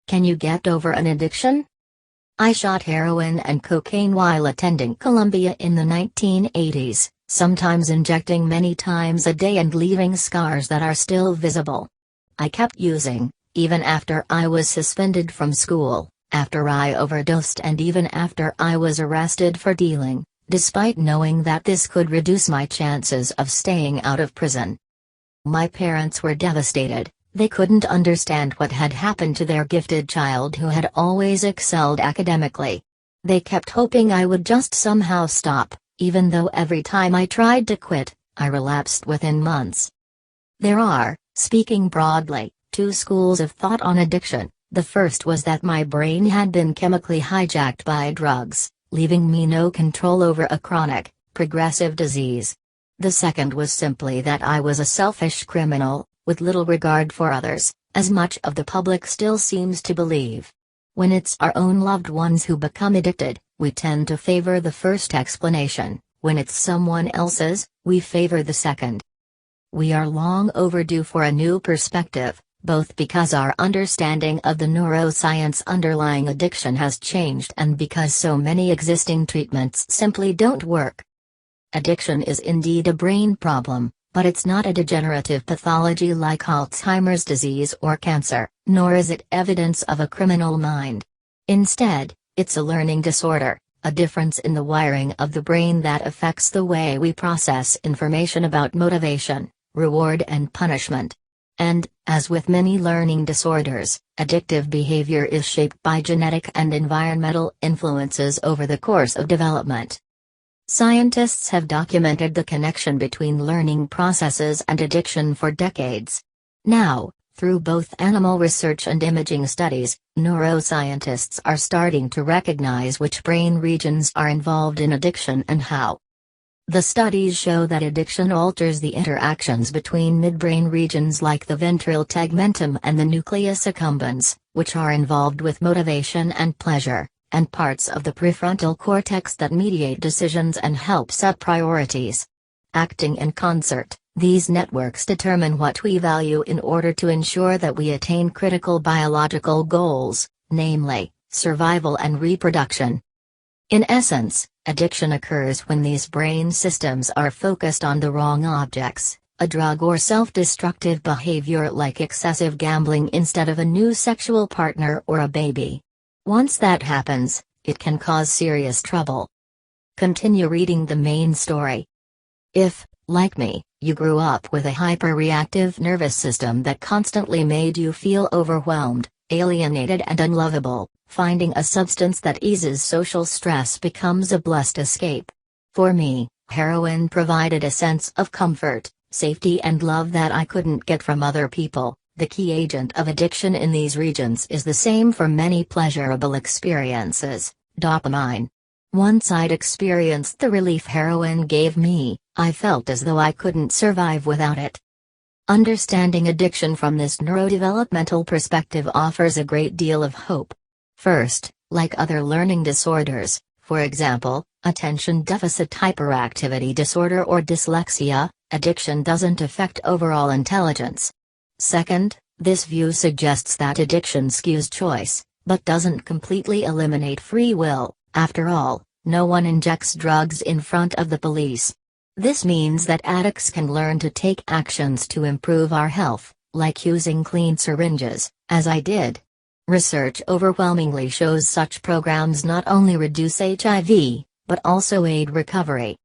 Can you get over an addiction? I shot heroin and cocaine while attending Columbia in the 1980s, sometimes injecting many times a day and leaving scars that are still visible. I kept using, even after I was suspended from school, after I overdosed, and even after I was arrested for dealing, despite knowing that this could reduce my chances of staying out of prison. My parents were devastated. They couldn't understand what had happened to their gifted child who had always excelled academically. They kept hoping I would just somehow stop, even though every time I tried to quit, I relapsed within months. There are, speaking broadly, two schools of thought on addiction. The first was that my brain had been chemically hijacked by drugs, leaving me no control over a chronic, progressive disease. The second was simply that I was a selfish criminal, with little regard for others, as much of the public still seems to believe. When it's our own loved ones who become addicted, we tend to favor the first explanation. When it's someone else's, we favor the second. We are long overdue for a new perspective, both because our understanding of the neuroscience underlying addiction has changed and because so many existing treatments simply don't work. Addiction is indeed a brain problem, but it's not a degenerative pathology like Alzheimer's disease or cancer, nor is it evidence of a criminal mind. Instead, it's a learning disorder, a difference in the wiring of the brain that affects the way we process information about motivation, reward and punishment. And, as with many learning disorders, addictive behavior is shaped by genetic and environmental influences over the course of development. Scientists have documented the connection between learning processes and addiction for decades. Now, through both animal research and imaging studies, neuroscientists are starting to recognize which brain regions are involved in addiction and how. The studies show that addiction alters the interactions between midbrain regions like the ventral tegmentum and the nucleus accumbens, which are involved with motivation and pleasure, and parts of the prefrontal cortex that mediate decisions and help set priorities. Acting in concert, these networks determine what we value in order to ensure that we attain critical biological goals, namely, survival and reproduction. In essence, addiction occurs when these brain systems are focused on the wrong objects, a drug or self-destructive behavior like excessive gambling instead of a new sexual partner or a baby. Once that happens, it can cause serious trouble. Continue reading the main story. If, like me, you grew up with a hyperreactive nervous system that constantly made you feel overwhelmed, alienated and unlovable, finding a substance that eases social stress becomes a blessed escape. For me, heroin provided a sense of comfort, safety and love that I couldn't get from other people. The key agent of addiction in these regions is the same for many pleasurable experiences: dopamine. Once I'd experienced the relief heroin gave me, I felt as though I couldn't survive without it. Understanding addiction from this neurodevelopmental perspective offers a great deal of hope. First, like other learning disorders, for example, attention deficit hyperactivity disorder or dyslexia, addiction doesn't affect overall intelligence. Second, this view suggests that addiction skews choice, but doesn't completely eliminate free will. After all, no one injects drugs in front of the police. This means that addicts can learn to take actions to improve our health, like using clean syringes, as I did. Research overwhelmingly shows such programs not only reduce HIV, but also aid recovery.